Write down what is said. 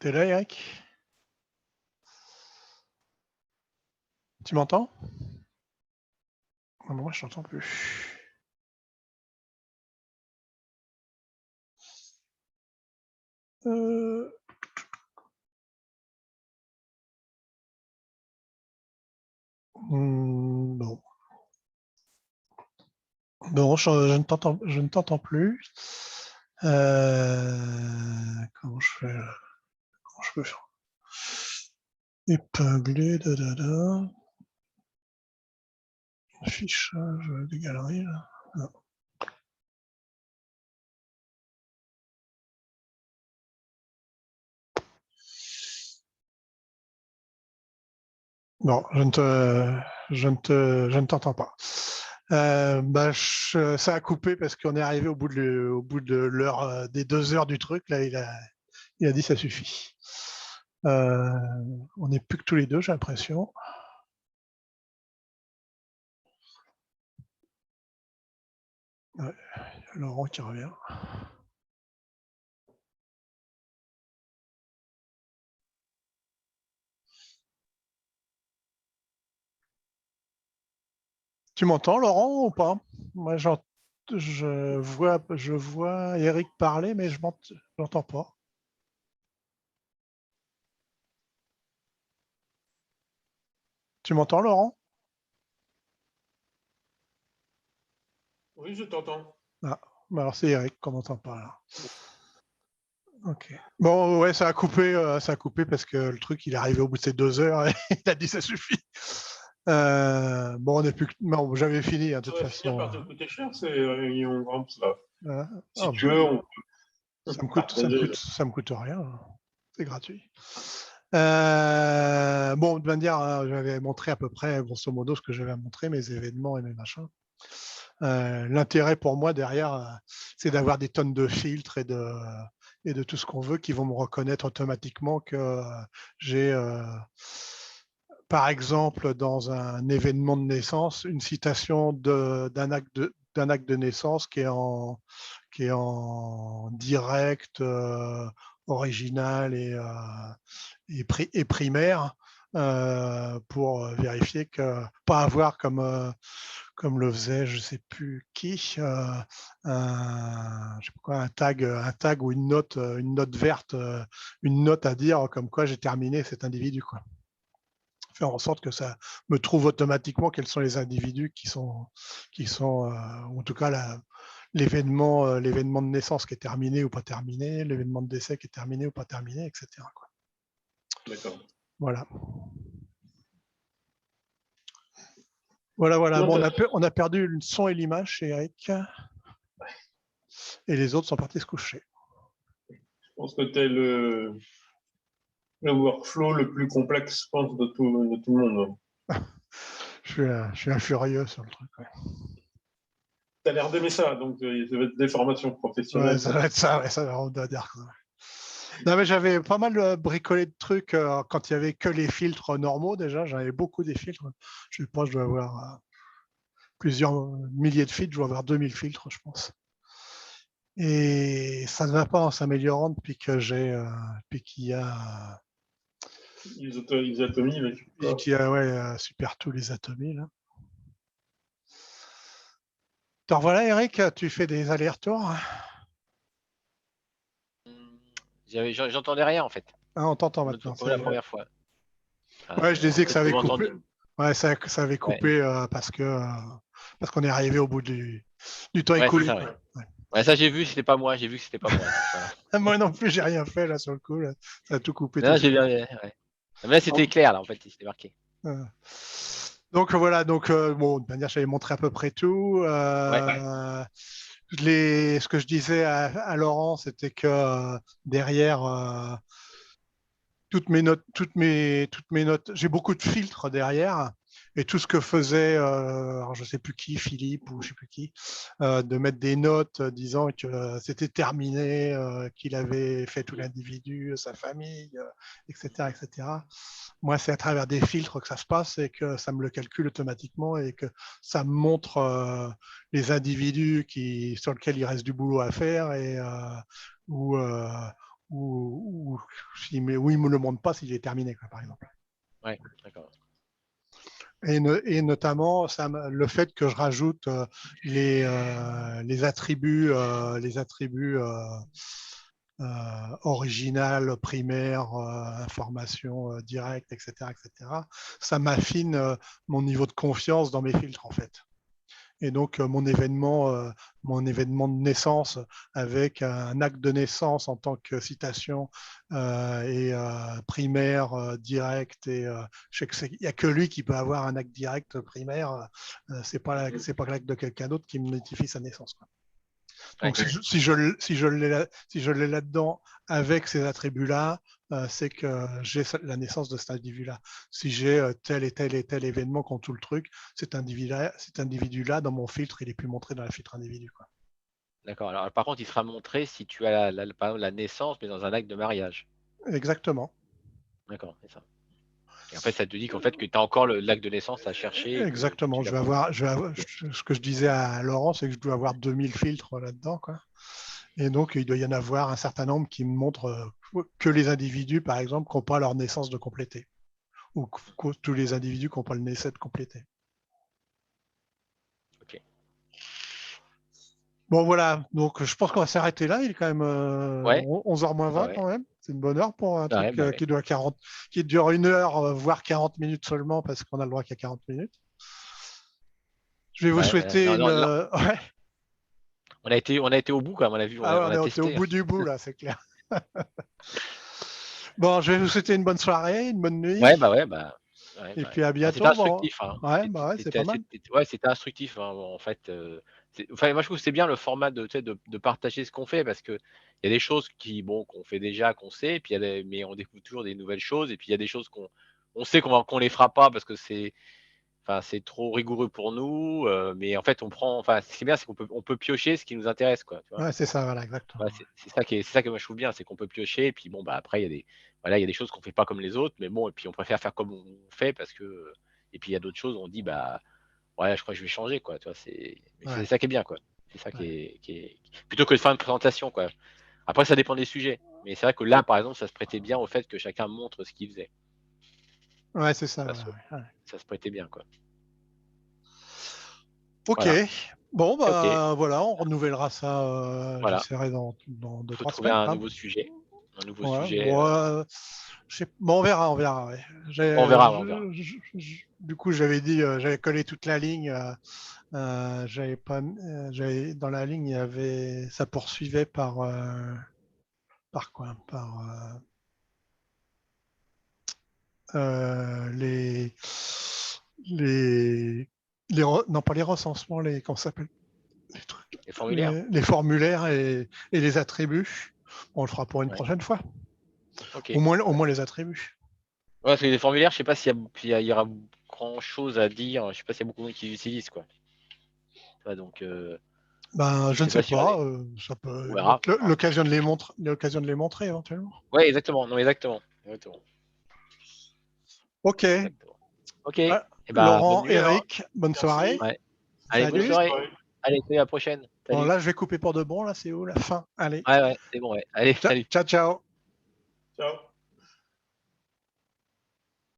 T'es là, Eric? Tu m'entends? Ah, moi, je t'entends plus. Euh, bon. Bon, je ne t'entends plus. Comment je fais là? Comment je peux faire? Épingler, affichage des galeries, là. Non. Bon, je ne t'entends pas. Ça a coupé parce qu'on est arrivé au bout de l'heure, des 2 heures du truc. Là, il a dit ça suffit. On n'est plus que tous les deux, j'ai l'impression. Ouais, Laurent qui revient. Tu m'entends, Laurent, ou pas? Moi, je vois Eric parler, mais je n'entends pas. Tu m'entends, Laurent? Oui, je t'entends. Ah, bah alors c'est Eric qu'on n'entend pas là. Ok. Bon, ouais, ça a coupé parce que le truc, il est arrivé au bout de ces 2 heures et il a dit ça suffit. Bon, on est plus. Non, j'avais fini, hein, de Ça toute va finir par te façon. coûter cher, ces réunions grandes, là. Si Ah, tu veux, on ça peut me coûte, ça me partager. coûte, ça me coûte rien. C'est gratuit. Bon, de manière, hein, j'avais montré à peu près, grosso modo, ce que j'avais à montrer, mes événements et mes machins. L'intérêt pour moi derrière, c'est d'avoir des tonnes de filtres et de tout ce qu'on veut qui vont me reconnaître automatiquement que j'ai, par exemple, dans un événement de naissance, une citation d'un acte de naissance qui est en direct, original et primaire, pour vérifier que pas avoir comme le faisait je sais plus qui, je sais pas quoi, un tag ou une note verte, une note à dire comme quoi j'ai terminé cet individu, quoi. Faire en sorte que ça me trouve automatiquement quels sont les individus qui sont en tout cas l'événement de naissance qui est terminé ou pas terminé, l'événement de décès qui est terminé ou pas terminé, etc., quoi. D'accord. Voilà. Voilà. Non, Bon, on a perdu le son et l'image chez Eric et les autres sont partis se coucher. je pense que tu es le workflow le plus complexe, je pense, de tout le monde. Je suis un furieux sur le truc. Ouais, Tu as l'air d'aimer ça, donc ça va être des formations ouais, professionnelles. ça va être ça, ouais, ça va être dire. Non, mais j'avais pas mal bricolé de trucs quand il y avait que les filtres normaux déjà. J'avais beaucoup des filtres. Je sais pas, je dois avoir plusieurs milliers de filtres. Je dois avoir 2000 filtres, je pense. Et ça ne va pas en s'améliorant depuis qu'il y a, Ils atomisent, mais ouais, Super tous les atomies là. Alors voilà, Eric, tu fais des allers-retours. J'entendais rien en fait. Ah, on t'entend maintenant. Comme la première fois. Ouais, je disais que ça Peut-être que avait vous coupé. m'entendez. Ouais, ça avait Ouais, coupé parce qu'on est arrivé au bout du temps ouais, c'est écoulé, ça. quoi. Ouais. Ouais. Ouais, ça j'ai vu, c'était pas moi. J'ai vu que c'était pas moi. Donc, voilà. Moi non plus, j'ai rien fait là sur le coup. Là. Ça a tout coupé tout Non, j'ai seul. bien. Ouais. Mais là, c'était clair là en fait. C'était marqué. Euh, Donc voilà, bon, de manière, j'avais montré à peu près tout. Ouais. Ce que je disais à Laurent, c'était que derrière toutes mes notes, j'ai beaucoup de filtres derrière. Et tout ce que faisait, alors je sais plus qui, Philippe ou je sais plus qui, de mettre des notes disant que c'était terminé, qu'il avait fait tout l'individu, sa famille, etc., etc. Moi, c'est à travers des filtres que ça se passe et que ça me le calcule automatiquement et que ça me montre les individus sur lesquels il reste du boulot à faire ou ou il me le montre pas s'il est terminé, quoi, par exemple. Ouais, d'accord. Et notamment le fait que je rajoute les attributs originales, primaires, information directe, etc., ça m'affine mon niveau de confiance dans mes filtres, en fait. Et donc, mon événement de naissance avec un acte de naissance en tant que citation et primaire, direct. Et je sais qu'il n'y a que lui qui peut avoir un acte direct primaire. C'est pas l'acte de quelqu'un d'autre qui me notifie sa naissance, quoi. Donc, Ouais. si je l'ai là-dedans avec ces attributs-là, c'est que j'ai la naissance de cet individu-là. Si j'ai tel et tel et tel événement contre tout le truc, cet individu-là, dans mon filtre, il est plus montré dans la filtre individu, quoi. D'accord. Alors, par contre, il sera montré si tu as par exemple, la naissance, mais dans un acte de mariage. Exactement. D'accord, c'est ça. Et en fait, ça te dit qu'en fait, que tu as encore l'acte de naissance à chercher et que Exactement. tu l'as pas. Ce que je disais à Laurent, c'est que je dois avoir 2000 filtres là-dedans, quoi. Et donc, il doit y en avoir un certain nombre qui me montrent que les individus, par exemple, qui n'ont pas leur naissance de compléter. Ou tous les individus qui n'ont pas le naissance de compléter. Ok. Bon, voilà. Donc, je pense qu'on va s'arrêter là. Il est quand même Ouais. 11h moins 20 Ouais. quand même. C'est une bonne heure pour un Ouais, truc bah ouais. qui dure 1 heure, voire 40 minutes seulement, parce qu'on a le droit qu'à 40 minutes. Je vais vous Ouais, souhaiter non, ouais. on a été au bout quand même, on a vu, on Ah ouais, a on est au testé. bout du bout, là, c'est clair. Bon, je vais vous souhaiter une bonne soirée, une bonne nuit. Ouais, ouais, Et ouais. puis à C'était bientôt. Bon. instructif, hein. Ouais, c'est pas mal. Ouais, c'était instructif, hein, en fait. Enfin, moi, je trouve que c'est bien le format de, tu sais, de partager ce qu'on fait parce que il y a des choses qu'on fait déjà, qu'on sait, et puis mais on découvre toujours des nouvelles choses, et puis il y a des choses on sait qu'on les fera pas parce que enfin, c'est trop rigoureux pour nous, mais en fait, enfin, ce qui est bien, c'est on peut piocher ce qui nous intéresse, quoi, tu vois. Ouais, c'est ça, voilà, exactement. Ouais, c'est ça que moi je trouve bien, c'est qu'on peut piocher, et puis bon, bah, après il y a des choses qu'on fait pas comme les autres, mais bon, et puis on préfère faire comme on fait parce que, et puis il y a d'autres choses où on dit: «Bah, ouais, je crois que je vais changer», quoi, tu vois? C'est Ouais, ça qui est bien, quoi. C'est ça ouais. qui est plutôt que de faire une présentation, quoi. Après, ça dépend des sujets, mais c'est vrai que là, par exemple, ça se prêtait bien au fait que chacun montre ce qu'il faisait. Ouais, c'est ça, Ça voilà, se ouais. ça se prêtait bien, quoi. Ok. Voilà. Bon, OK, bah voilà, on renouvellera ça, voilà. j'essaierai dans Faut 2-3 trouver semaines, un quoi. nouveau sujet. Un nouveau Ouais, sujet, bon, bon, on verra, ouais. on verra, ouais, on verra. Du coup, j'avais dit, j'avais collé toute la ligne. J'avais pas, dans la ligne, ça poursuivait par quoi? Par les, non pas les recensements, comment ça s'appelle? Les trucs, Les formulaires? les formulaires et les attributs. On le fera pour une Ouais. prochaine fois. OK. Au moins les attributs. Ouais, parce que les formulaires, je sais pas il y aura grand chose à dire. Je sais pas s'il y a beaucoup de monde qui les utilisent, quoi. Tu vois, Ben, donc je je ne sais sais pas s'il y aura pas. des. Ça On peut verra. être l'occasion de les montrer éventuellement. Ouais, exactement. Non, exactement. Exactement. Ok. Exactement. OK. Et bah, bonne Laurent, nuit alors. Eric, bonne soirée. Merci. Ouais. Allez, bonne Salut. soirée. Allez, à la prochaine. Bon, Salut. là, je vais couper pour de bon. Là, c'est où la fin? Allez. Ouais, ouais, c'est bon, ouais. Allez, salut. Ciao, ciao. Ciao.